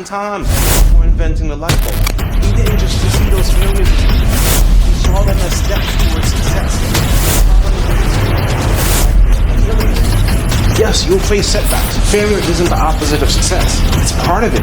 times before inventing the light bulb. He didn't just see those failures as defeats. He saw them as steps towards success. Yes, you'll face setbacks. Failure isn't the opposite of success. It's part of it.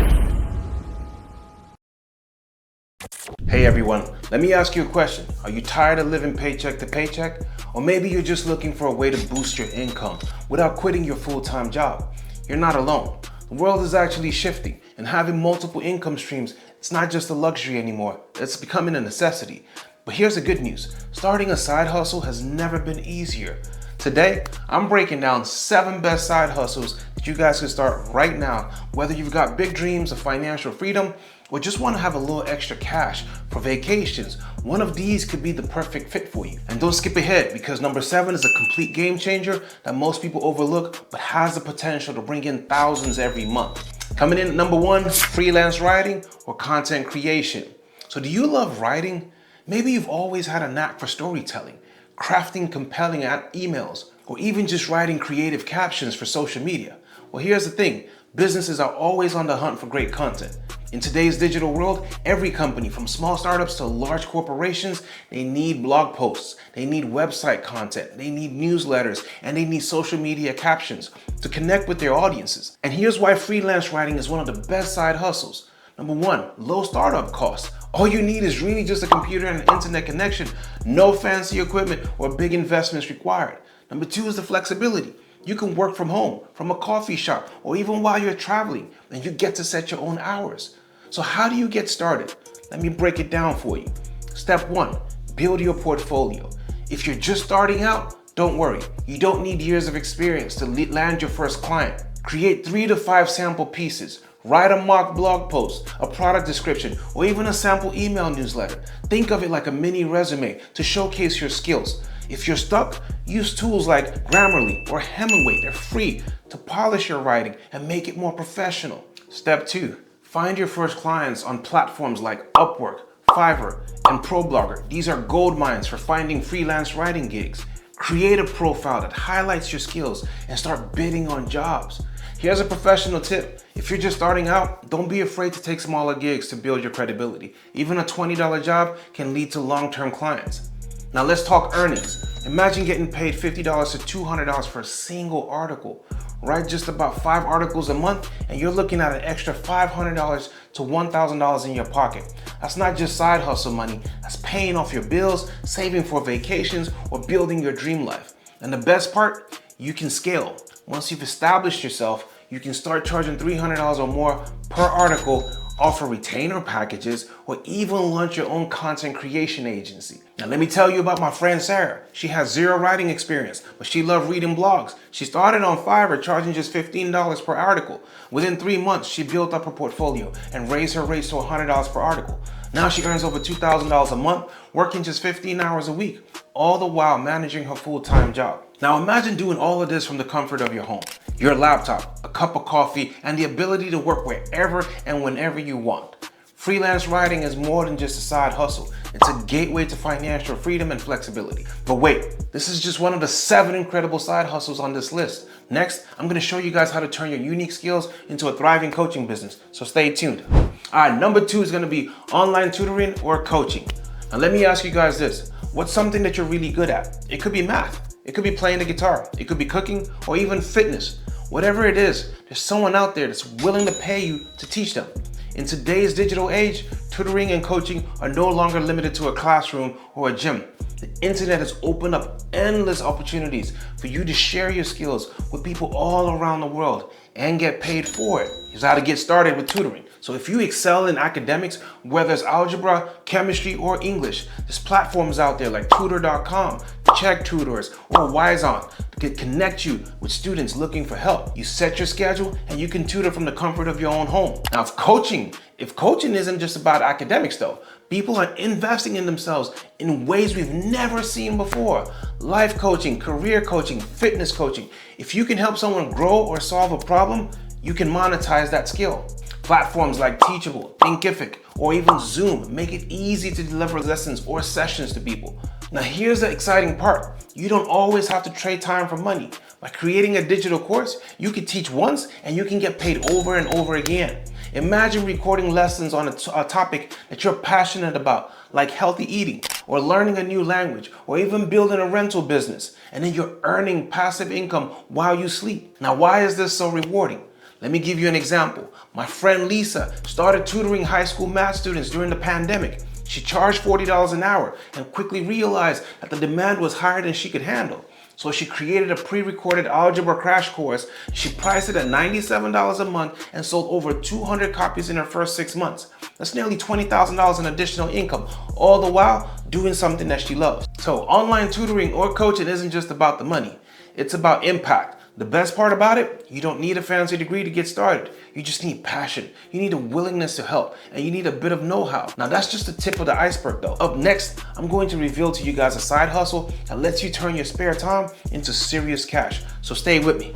Hey everyone, let me ask you a question. Are you tired of living paycheck to paycheck? Or maybe you're just looking for a way to boost your income without quitting your full-time job. You're not alone. The world is actually shifting, and having multiple income streams, it's not just a luxury anymore. It's becoming a necessity. But here's the good news. Starting a side hustle has never been easier. Today, I'm breaking down 7 best side hustles that you guys can start right now, whether you've got big dreams of financial freedom or just want to have a little extra cash for vacations. One of these could be the perfect fit for you. And don't skip ahead, because number 7 is a complete game changer that most people overlook but has the potential to bring in thousands every month. Coming in at number 1, freelance writing or content creation. So do you love writing? Maybe you've always had a knack for storytelling, crafting compelling emails, or even just writing creative captions for social media. Well, here's the thing. Businesses are always on the hunt for great content. In today's digital world, every company, from small startups to large corporations, they need blog posts, they need website content, they need newsletters, and they need social media captions to connect with their audiences. And here's why freelance writing is one of the best side hustles. Number 1, low startup costs. All you need is really just a computer and an internet connection. No fancy equipment or big investments required. Number 2 is the flexibility. You can work from home, from a coffee shop, or even while you're traveling, and you get to set your own hours. So how do you get started? Let me break it down for you. Step 1, build your portfolio. If you're just starting out, don't worry. You don't need years of experience to land your first client. Create 3 to 5 sample pieces. Write a mock blog post, a product description, or even a sample email newsletter. Think of it like a mini resume to showcase your skills. If you're stuck, use tools like Grammarly or Hemingway. They're free to polish your writing and make it more professional. Step 2, find your first clients on platforms like Upwork, Fiverr, and ProBlogger. These are gold mines for finding freelance writing gigs. Create a profile that highlights your skills and start bidding on jobs. Here's a professional tip. If you're just starting out, don't be afraid to take smaller gigs to build your credibility. Even a $20 job can lead to long-term clients. Now let's talk earnings. Imagine getting paid $50 to $200 for a single article. Write just about 5 articles a month and you're looking at an extra $500 to $1,000 in your pocket. That's not just side hustle money, that's paying off your bills, saving for vacations, or building your dream life. And the best part, you can scale. Once you've established yourself, you can start charging $300 or more per article, offer retainer packages, or even launch your own content creation agency. Now let me tell you about my friend Sarah. She has 0 writing experience, but she loved reading blogs. She started on Fiverr charging just $15 per article. Within 3 months, she built up her portfolio and raised her rates to $100 per article. Now she earns over $2,000 a month, working just 15 hours a week, all the while managing her full-time job. Now imagine doing all of this from the comfort of your home, your laptop, a cup of coffee, and the ability to work wherever and whenever you want. Freelance writing is more than just a side hustle. It's a gateway to financial freedom and flexibility. But wait, this is just one of the 7 incredible side hustles on this list. Next, I'm going to show you guys how to turn your unique skills into a thriving coaching business. So stay tuned. All right, number 2 is going to be online tutoring or coaching. Now let me ask you guys this. What's something that you're really good at? It could be math. It could be playing the guitar. It could be cooking or even fitness. Whatever it is, there's someone out there that's willing to pay you to teach them. In today's digital age, tutoring and coaching are no longer limited to a classroom or a gym. The internet has opened up endless opportunities for you to share your skills with people all around the world and get paid for it. Here's how to get started with tutoring. So if you excel in academics, whether it's algebra, chemistry, or English, there's platforms out there like Tutor.com, Check Tutors, or Wise-On that connect you with students looking for help. You set your schedule and you can tutor from the comfort of your own home. Now, if coaching isn't just about academics though, people are investing in themselves in ways we've never seen before. Life coaching, career coaching, fitness coaching. If you can help someone grow or solve a problem, you can monetize that skill. Platforms like Teachable, Thinkific, or even Zoom make it easy to deliver lessons or sessions to people. Now here's the exciting part. You don't always have to trade time for money. By creating a digital course, you can teach once and you can get paid over and over again. Imagine recording lessons on a topic that you're passionate about, like healthy eating, or learning a new language, or even building a rental business, and then you're earning passive income while you sleep. Now, why is this so rewarding? Let me give you an example. My friend Lisa started tutoring high school math students during the pandemic. She charged $40 an hour and quickly realized that the demand was higher than she could handle. So she created a pre-recorded algebra crash course. She priced it at $97 a month and sold over 200 copies in her first 6 months. That's nearly $20,000 in additional income, all the while doing something that she loves. So online tutoring or coaching isn't just about the money. It's about impact. The best part about it, you don't need a fancy degree to get started. You just need passion. You need a willingness to help, and you need a bit of know-how. Now that's just the tip of the iceberg though. Up next, I'm going to reveal to you guys a side hustle that lets you turn your spare time into serious cash. So stay with me.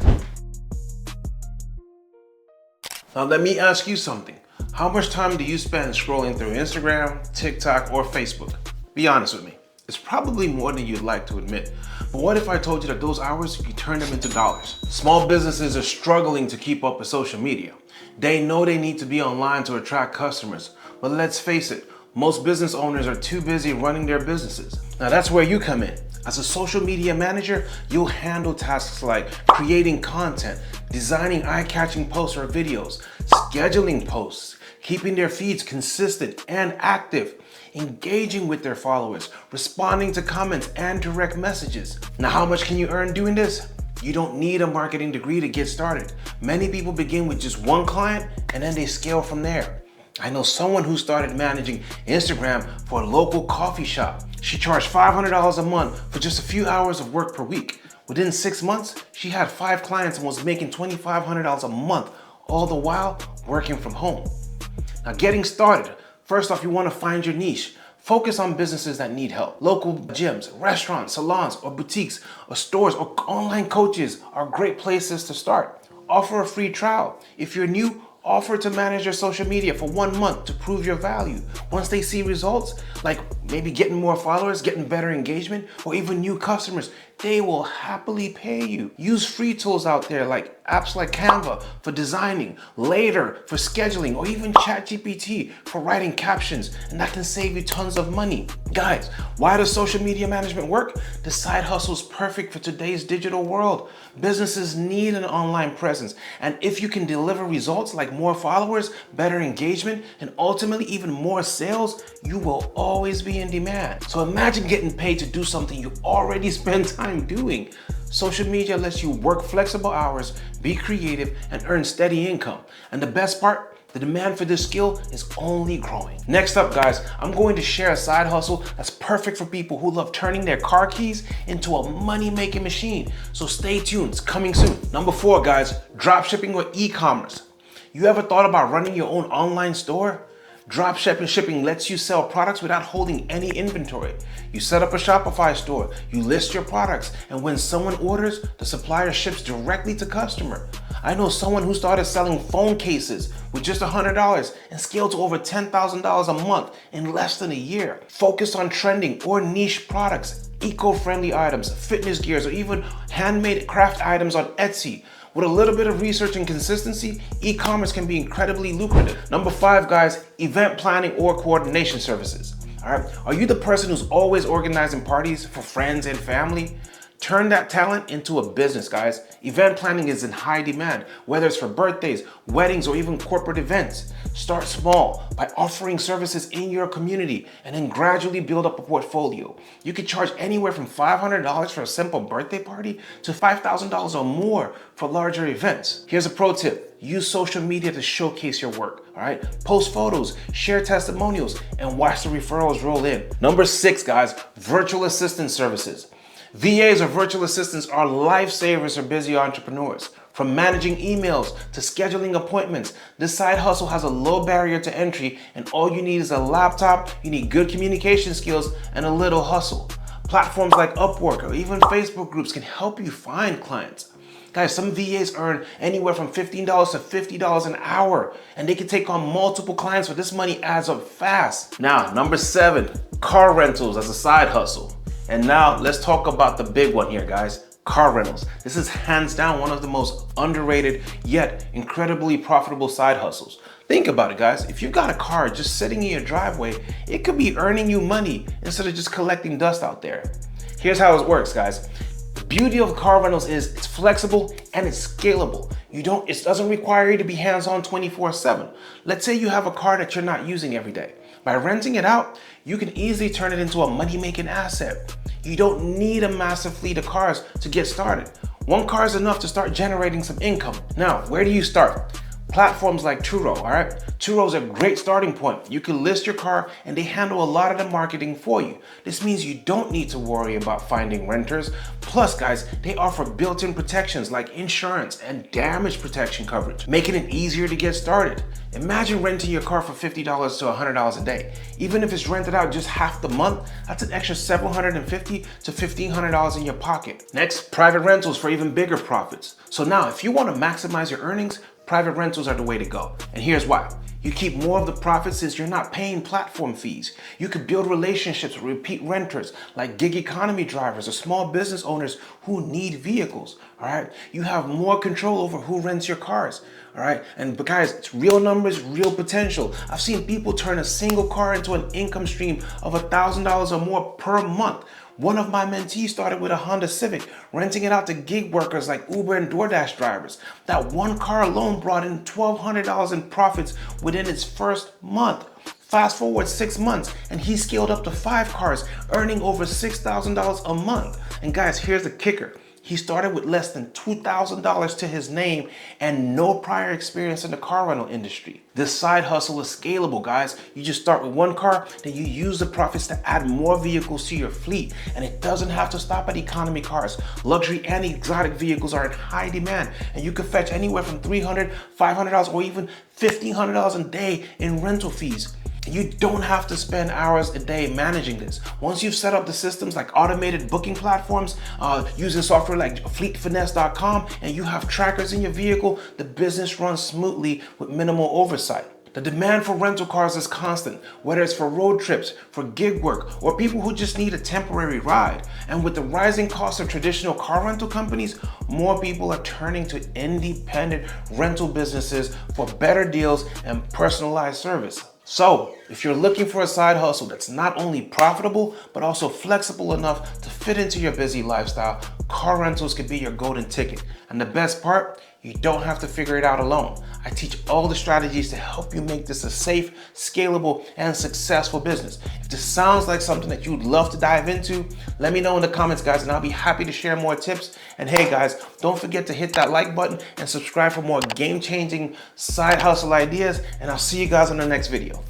Now let me ask you something. How much time do you spend scrolling through Instagram, TikTok, or Facebook? Be honest with me. It's probably more than you'd like to admit. But what if I told you that those hours, you turn them into dollars? Small businesses are struggling to keep up with social media. They know they need to be online to attract customers. But let's face it, most business owners are too busy running their businesses. Now that's where you come in. As a social media manager, you'll handle tasks like creating content, designing eye-catching posts or videos, scheduling posts, keeping their feeds consistent and active, engaging with their followers, responding to comments and direct messages. Now, how much can you earn doing this? You don't need a marketing degree to get started. Many people begin with just one client and then they scale from there. I know someone who started managing Instagram for a local coffee shop. She charged $500 a month for just a few hours of work per week. Within 6 months, she had 5 clients and was making $2,500 a month, all the while working from home. Now, getting started, first off, you want to find your niche. Focus on businesses that need help. Local gyms, restaurants, salons, or boutiques, or stores, or online coaches are great places to start. Offer a free trial. If you're new, offer to manage your social media for 1 month to prove your value. Once they see results, like maybe getting more followers, getting better engagement, or even new customers, they will happily pay you. Use free tools out there like apps like Canva for designing, Later for scheduling, or even ChatGPT for writing captions, and that can save you tons of money. Guys, why does social media management work? The side hustle is perfect for today's digital world. Businesses need an online presence, and if you can deliver results like more followers, better engagement, and ultimately even more sales, you will always be in demand. So imagine getting paid to do something you already spend time doing. Social media lets you work flexible hours, be creative, and earn steady income. And the best part, the demand for this skill is only growing. Next up, guys, I'm going to share a side hustle that's perfect for people who love turning their car keys into a money-making machine. So stay tuned, it's coming soon. Number 4, guys, dropshipping or e-commerce. You ever thought about running your own online store? Dropshipping lets you sell products without holding any inventory. You set up a Shopify store, you list your products, and when someone orders, the supplier ships directly to customer. I know someone who started selling phone cases with just $100 and scaled to over $10,000 a month in less than a year. Focus on trending or niche products, eco-friendly items, fitness gears, or even handmade craft items on Etsy. With a little bit of research and consistency, e-commerce can be incredibly lucrative. Number 5, guys, event planning or coordination services. All right, are you the person who's always organizing parties for friends and family? Turn that talent into a business, guys. Event planning is in high demand, whether it's for birthdays, weddings, or even corporate events. Start small by offering services in your community and then gradually build up a portfolio. You could charge anywhere from $500 for a simple birthday party to $5,000 or more for larger events. Here's a pro tip. Use social media to showcase your work, all right? Post photos, share testimonials, and watch the referrals roll in. Number 6, guys, virtual assistant services. VAs or virtual assistants are lifesavers for busy entrepreneurs. From managing emails to scheduling appointments, this side hustle has a low barrier to entry, and all you need is a laptop, you need good communication skills, and a little hustle. Platforms like Upwork or even Facebook groups can help you find clients. Guys, some VAs earn anywhere from $15 to $50 an hour, and they can take on multiple clients, so this money adds up fast. Now, number 7, car rentals as a side hustle. And now let's talk about the big one here, guys, Car rentals. This is hands down one of the most underrated yet incredibly profitable side hustles. Think about it, guys. If you've got a car just sitting in your driveway, it could be earning you money instead of just collecting dust out there. Here's how it works, guys. The beauty of car rentals is it's flexible and it's scalable. It doesn't require you to be hands-on 24/7. Let's say you have a car that you're not using every day. By renting it out, you can easily turn it into a money-making asset. You don't need a massive fleet of cars to get started. One car is enough to start generating some income. Now, where do you start? Platforms like Turo, all right? Turo is a great starting point. You can list your car and they handle a lot of the marketing for you. This means you don't need to worry about finding renters. Plus, guys, they offer built-in protections like insurance and damage protection coverage, making it easier to get started. Imagine renting your car for $50 to $100 a day. Even if it's rented out just half the month, that's an extra $750 to $1,500 in your pocket. Next, private rentals for even bigger profits. So now, if you want to maximize your earnings, private rentals are the way to go. And here's why. You keep more of the profit since you're not paying platform fees. You could build relationships with repeat renters like gig economy drivers or small business owners who need vehicles, all right? You have more control over who rents your cars, all right? And guys, it's real numbers, real potential. I've seen people turn a single car into an income stream of $1,000 or more per month. One of my mentees started with a Honda Civic, renting it out to gig workers like Uber and DoorDash drivers. That one car alone brought in $1,200 in profits within its first month. Fast forward 6 months and he scaled up to 5 cars, earning over $6,000 a month. And guys, here's the kicker. He started with less than $2,000 to his name and no prior experience in the car rental industry. This side hustle is scalable, guys. You just start with one car, then you use the profits to add more vehicles to your fleet. And it doesn't have to stop at economy cars. Luxury and exotic vehicles are in high demand, and you can fetch anywhere from $300, $500, or even $1,500 a day in rental fees. You don't have to spend hours a day managing this. Once you've set up the systems like automated booking platforms, using software like Finesse.com, and you have trackers in your vehicle, the business runs smoothly with minimal oversight. The demand for rental cars is constant, whether it's for road trips, for gig work, or people who just need a temporary ride. And with the rising cost of traditional car rental companies, more people are turning to independent rental businesses for better deals and personalized service. So, if you're looking for a side hustle that's not only profitable, but also flexible enough to fit into your busy lifestyle, car rentals could be your golden ticket. And the best part, you don't have to figure it out alone. I teach all the strategies to help you make this a safe, scalable, and successful business. If this sounds like something that you'd love to dive into, let me know in the comments, guys, and I'll be happy to share more tips. And hey, guys, don't forget to hit that like button and subscribe for more game-changing side hustle ideas, and I'll see you guys in the next video.